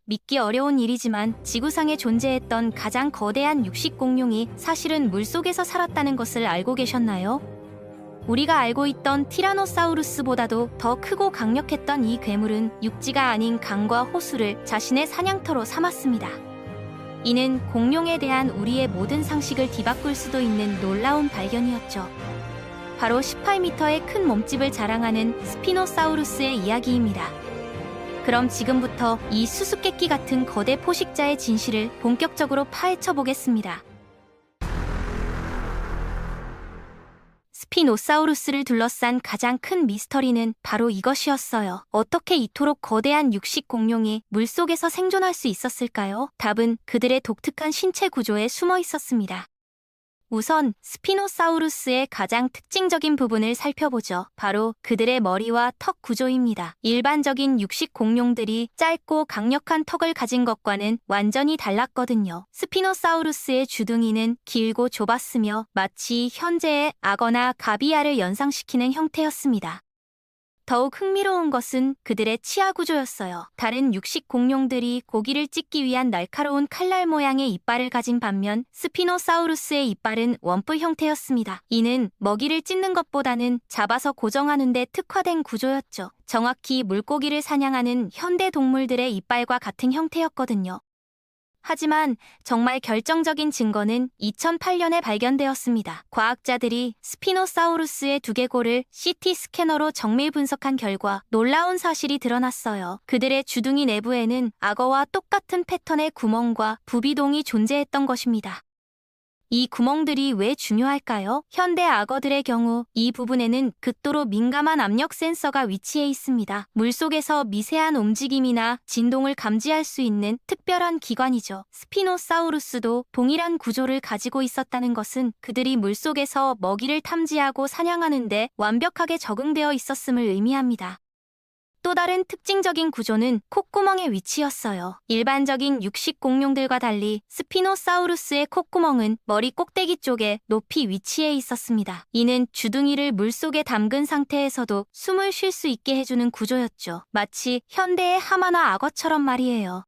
믿기 어려운 일이지만 지구상에 존재했던 가장 거대한 육식 공룡이 사실은 물속에서 살았다는 것을 알고 계셨나요? 우리가 알고 있던 티라노사우루스보다도 더 크고 강력했던 이 괴물은 육지가 아닌 강과 호수를 자신의 사냥터로 삼았습니다. 이는 공룡에 대한 우리의 모든 상식을 뒤바꿀 수도 있는 놀라운 발견이었죠. 바로 18m의 큰 몸집을 자랑하는 스피노사우루스의 이야기입니다. 그럼 지금부터 이 수수께끼 같은 거대 포식자의 진실을 본격적으로 파헤쳐 보겠습니다. 스피노사우루스를 둘러싼 가장 큰 미스터리는 바로 이것이었어요. 어떻게 이토록 거대한 육식 공룡이 물속에서 생존할 수 있었을까요? 답은 그들의 독특한 신체 구조에 숨어 있었습니다. 우선 스피노사우루스의 가장 특징적인 부분을 살펴보죠. 바로 그들의 머리와 턱 구조입니다. 일반적인 육식 공룡들이 짧고 강력한 턱을 가진 것과는 완전히 달랐거든요. 스피노사우루스의 주둥이는 길고 좁았으며 마치 현재의 악어나 가비아를 연상시키는 형태였습니다. 더욱 흥미로운 것은 그들의 치아 구조였어요. 다른 육식 공룡들이 고기를 찢기 위한 날카로운 칼날 모양의 이빨을 가진 반면 스피노사우루스의 이빨은 원뿔 형태였습니다. 이는 먹이를 찢는 것보다는 잡아서 고정하는 데 특화된 구조였죠. 정확히 물고기를 사냥하는 현대 동물들의 이빨과 같은 형태였거든요. 하지만 정말 결정적인 증거는 2008년에 발견되었습니다. 과학자들이 스피노사우루스의 두개골을 CT 스캐너로 정밀 분석한 결과 놀라운 사실이 드러났어요. 그들의 주둥이 내부에는 악어와 똑같은 패턴의 구멍과 부비동이 존재했던 것입니다. 이 구멍들이 왜 중요할까요? 현대 악어들의 경우 이 부분에는 극도로 민감한 압력 센서가 위치해 있습니다. 물속에서 미세한 움직임이나 진동을 감지할 수 있는 특별한 기관이죠. 스피노사우루스도 동일한 구조를 가지고 있었다는 것은 그들이 물속에서 먹이를 탐지하고 사냥하는 데 완벽하게 적응되어 있었음을 의미합니다. 또 다른 특징적인 구조는 콧구멍의 위치였어요. 일반적인 육식 공룡들과 달리 스피노사우루스의 콧구멍은 머리 꼭대기 쪽에 높이 위치해 있었습니다. 이는 주둥이를 물속에 담근 상태에서도 숨을 쉴 수 있게 해주는 구조였죠. 마치 현대의 하마나 악어처럼 말이에요.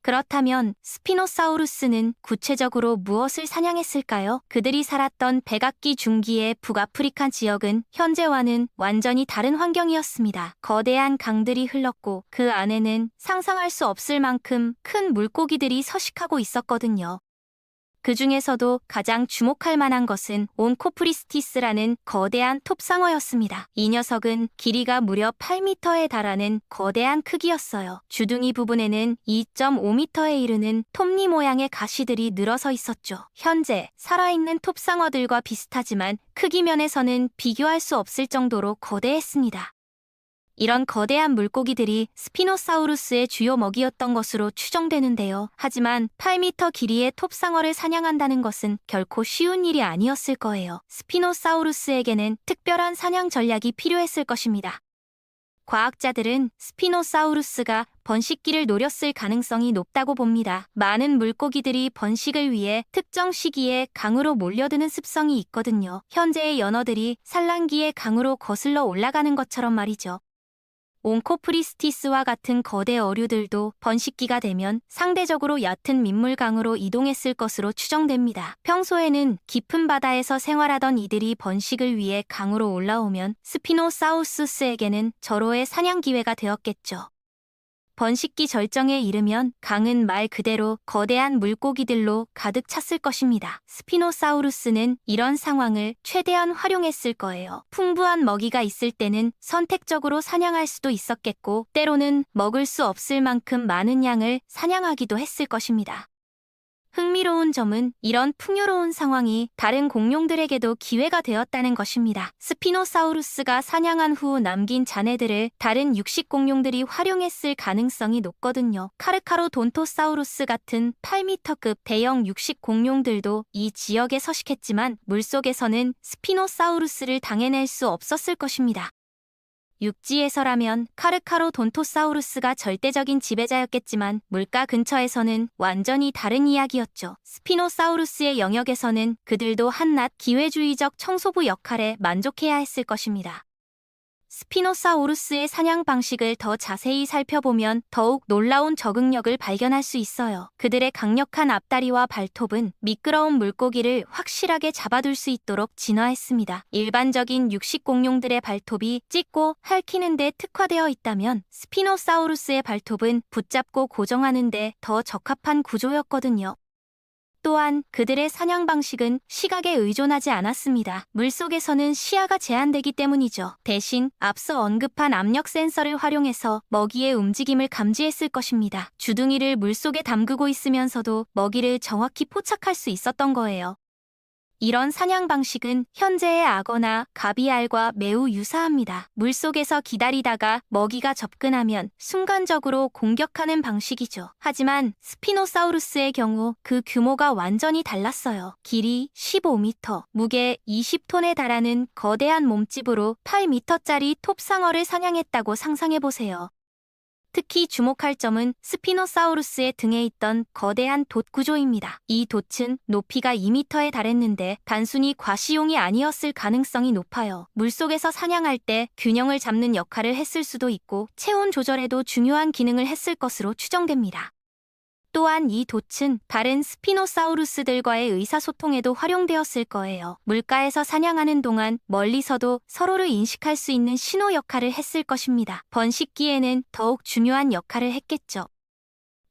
그렇다면 스피노사우루스는 구체적으로 무엇을 사냥했을까요? 그들이 살았던 백악기 중기의 북아프리카 지역은 현재와는 완전히 다른 환경이었습니다. 거대한 강들이 흘렀고 그 안에는 상상할 수 없을 만큼 큰 물고기들이 서식하고 있었거든요. 그 중에서도 가장 주목할 만한 것은 온코프리스티스라는 거대한 톱상어였습니다. 이 녀석은 길이가 무려 8m에 달하는 거대한 크기였어요. 주둥이 부분에는 2.5m에 이르는 톱니 모양의 가시들이 늘어서 있었죠. 현재 살아있는 톱상어들과 비슷하지만 크기 면에서는 비교할 수 없을 정도로 거대했습니다. 이런 거대한 물고기들이 스피노사우루스의 주요 먹이였던 것으로 추정되는데요. 하지만 8m 길이의 톱상어를 사냥한다는 것은 결코 쉬운 일이 아니었을 거예요. 스피노사우루스에게는 특별한 사냥 전략이 필요했을 것입니다. 과학자들은 스피노사우루스가 번식기를 노렸을 가능성이 높다고 봅니다. 많은 물고기들이 번식을 위해 특정 시기에 강으로 몰려드는 습성이 있거든요. 현재의 연어들이 산란기에 강으로 거슬러 올라가는 것처럼 말이죠. 온코프리스티스와 같은 거대 어류들도 번식기가 되면 상대적으로 얕은 민물강으로 이동했을 것으로 추정됩니다. 평소에는 깊은 바다에서 생활하던 이들이 번식을 위해 강으로 올라오면 스피노사우루스에게는 절호의 사냥 기회가 되었겠죠. 번식기 절정에 이르면 강은 말 그대로 거대한 물고기들로 가득 찼을 것입니다. 스피노사우루스는 이런 상황을 최대한 활용했을 거예요. 풍부한 먹이가 있을 때는 선택적으로 사냥할 수도 있었겠고 때로는 먹을 수 없을 만큼 많은 양을 사냥하기도 했을 것입니다. 흥미로운 점은 이런 풍요로운 상황이 다른 공룡들에게도 기회가 되었다는 것입니다. 스피노사우루스가 사냥한 후 남긴 잔해들을 다른 육식 공룡들이 활용했을 가능성이 높거든요. 카르카로돈토사우루스 같은 8m급 대형 육식 공룡들도 이 지역에 서식했지만 물속에서는 스피노사우루스를 당해낼 수 없었을 것입니다. 육지에서라면 카르카로돈토사우루스가 절대적인 지배자였겠지만 물가 근처에서는 완전히 다른 이야기였죠. 스피노사우루스의 영역에서는 그들도 한낱 기회주의적 청소부 역할에 만족해야 했을 것입니다. 스피노사우루스의 사냥 방식을 더 자세히 살펴보면 더욱 놀라운 적응력을 발견할 수 있어요. 그들의 강력한 앞다리와 발톱은 미끄러운 물고기를 확실하게 잡아둘 수 있도록 진화했습니다. 일반적인 육식 공룡들의 발톱이 찢고 핥히는 데 특화되어 있다면 스피노사우루스의 발톱은 붙잡고 고정하는 데 더 적합한 구조였거든요. 또한 그들의 사냥 방식은 시각에 의존하지 않았습니다. 물속에서는 시야가 제한되기 때문이죠. 대신 앞서 언급한 압력 센서를 활용해서 먹이의 움직임을 감지했을 것입니다. 주둥이를 물속에 담그고 있으면서도 먹이를 정확히 포착할 수 있었던 거예요. 이런 사냥 방식은 현재의 악어나 가비알과 매우 유사합니다. 물속에서 기다리다가 먹이가 접근하면 순간적으로 공격하는 방식이죠. 하지만 스피노사우루스의 경우 그 규모가 완전히 달랐어요. 길이 15m, 무게 20톤에 달하는 거대한 몸집으로 8m짜리 톱상어를 사냥했다고 상상해보세요. 특히 주목할 점은 스피노사우루스의 등에 있던 거대한 돛 구조입니다. 이 돛은 높이가 2m에 달했는데 단순히 과시용이 아니었을 가능성이 높아요. 물속에서 사냥할 때 균형을 잡는 역할을 했을 수도 있고 체온 조절에도 중요한 기능을 했을 것으로 추정됩니다. 또한 이 돛은 다른 스피노사우루스들과의 의사소통에도 활용되었을 거예요. 물가에서 사냥하는 동안 멀리서도 서로를 인식할 수 있는 신호 역할을 했을 것입니다. 번식기에는 더욱 중요한 역할을 했겠죠.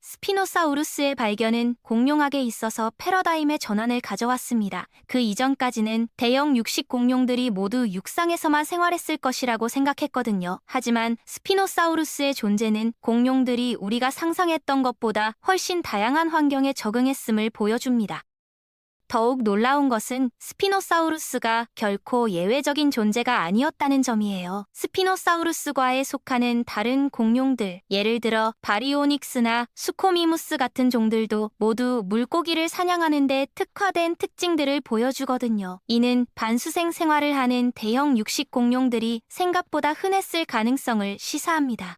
스피노사우루스의 발견은 공룡학에 있어서 패러다임의 전환을 가져왔습니다. 그 이전까지는 대형 육식 공룡들이 모두 육상에서만 생활했을 것이라고 생각했거든요. 하지만 스피노사우루스의 존재는 공룡들이 우리가 상상했던 것보다 훨씬 다양한 환경에 적응했음을 보여줍니다. 더욱 놀라운 것은 스피노사우루스가 결코 예외적인 존재가 아니었다는 점이에요. 스피노사우루스과에 속하는 다른 공룡들, 예를 들어 바리오닉스나 수코미무스 같은 종들도 모두 물고기를 사냥하는 데 특화된 특징들을 보여주거든요. 이는 반수생 생활을 하는 대형 육식 공룡들이 생각보다 흔했을 가능성을 시사합니다.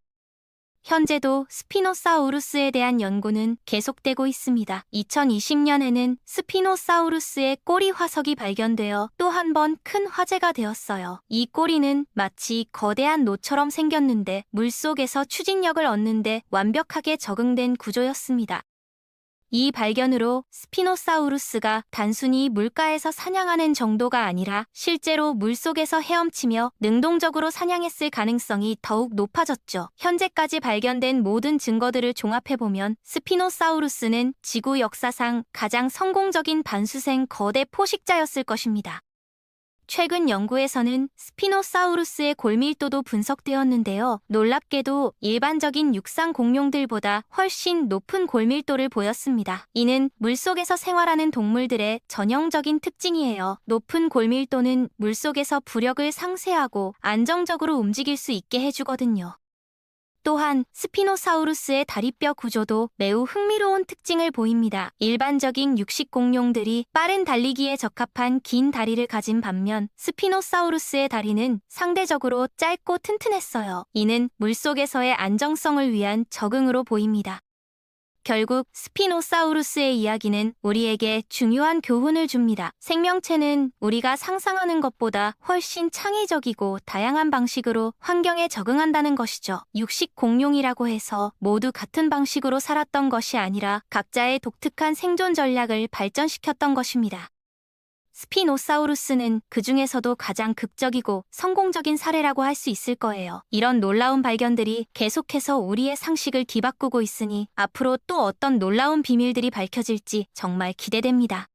현재도 스피노사우루스에 대한 연구는 계속되고 있습니다. 2020년에는 스피노사우루스의 꼬리 화석이 발견되어 또 한 번 큰 화제가 되었어요. 이 꼬리는 마치 거대한 노처럼 생겼는데 물속에서 추진력을 얻는데 완벽하게 적응된 구조였습니다. 이 발견으로 스피노사우루스가 단순히 물가에서 사냥하는 정도가 아니라 실제로 물속에서 헤엄치며 능동적으로 사냥했을 가능성이 더욱 높아졌죠. 현재까지 발견된 모든 증거들을 종합해보면 스피노사우루스는 지구 역사상 가장 성공적인 반수생 거대 포식자였을 것입니다. 최근 연구에서는 스피노사우루스의 골밀도도 분석되었는데요. 놀랍게도 일반적인 육상 공룡들보다 훨씬 높은 골밀도를 보였습니다. 이는 물속에서 생활하는 동물들의 전형적인 특징이에요. 높은 골밀도는 물속에서 부력을 상쇄하고 안정적으로 움직일 수 있게 해주거든요. 또한 스피노사우루스의 다리뼈 구조도 매우 흥미로운 특징을 보입니다. 일반적인 육식 공룡들이 빠른 달리기에 적합한 긴 다리를 가진 반면 스피노사우루스의 다리는 상대적으로 짧고 튼튼했어요. 이는 물속에서의 안정성을 위한 적응으로 보입니다. 결국 스피노사우루스의 이야기는 우리에게 중요한 교훈을 줍니다. 생명체는 우리가 상상하는 것보다 훨씬 창의적이고 다양한 방식으로 환경에 적응한다는 것이죠. 육식 공룡이라고 해서 모두 같은 방식으로 살았던 것이 아니라 각자의 독특한 생존 전략을 발전시켰던 것입니다. 스피노사우루스는 그 중에서도 가장 극적이고 성공적인 사례라고 할 수 있을 거예요. 이런 놀라운 발견들이 계속해서 우리의 상식을 뒤바꾸고 있으니 앞으로 또 어떤 놀라운 비밀들이 밝혀질지 정말 기대됩니다.